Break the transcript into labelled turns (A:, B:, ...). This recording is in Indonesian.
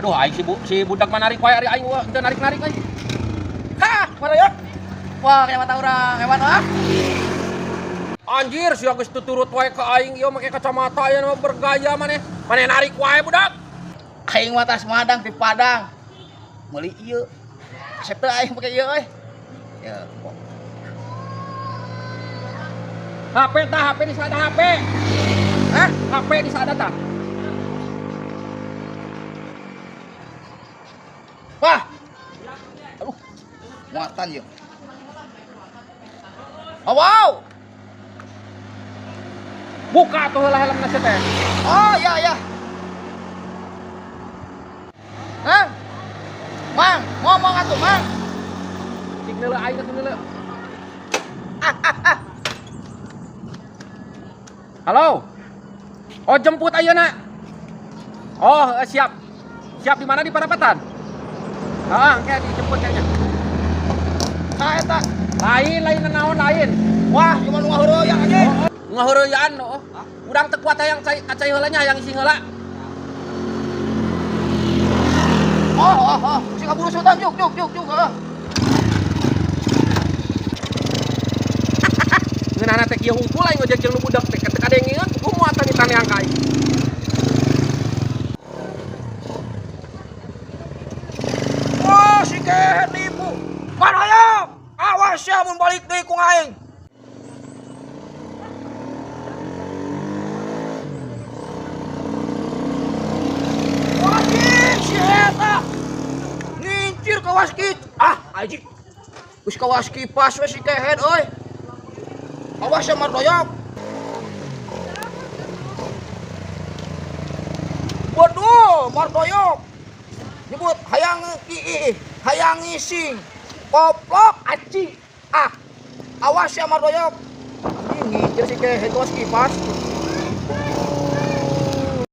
A: Aduh, aing si budak mah narik wae ari aing teu narik-narik euy.
B: Hah, mana ya? Wah, kayak mata orang, hebat ah.
A: Anjir, si geus tuturut wae ka aing ieu make kacamata aya mah bergaya maneh. Maneh narik wae budak.
B: Aing mah tas madang di Padang. Meuli ieu. Asep teh aing make ieu euy. Ya.
A: HP tah, HP di sada HP.
B: Hah?
A: HP di sada tah.
B: Wah. Aduh. Muatan yuk. Oh, wow.
A: Buka tuh heula helmna teh.
B: Oh, ya ya. Hah? Mang, ngomong atuh, Mang.
A: Cik neuleuh aing atuh neuleuh. Halo. Oh, jemput ayeuna. Oh, siap. Siap di mana di Parapatan? Heeh, kayak dijemput kayaknya.
B: Nah, eta.
A: Lain naon lain.
B: Wah, cuma nu ngaheureuyang anjing.
A: Ngaheureuyaan oh. Udang teu kuat hayang kacai heula nya hayang isi heula.
B: Oh. Si kaburu sultan juk.
A: Ngeunana teh kieu hungkul aing ngojek jeung nu budak teh teu kade ngieun ku muatan di taneang ka aing.
B: Wah, si kehe nipu. Man hayang. Awas ya mun balik deui ku aing. Wajib si eta. Ngincir ka waskit. Aji. Geus ka waskipas we si kehe euy. Awas ya mardoyok. Waduh, mardoyok. Nyebut hayang hayang ngising. Koplok aci. Awas ya mardoyok. Ini ngicir si kehe itu kipas.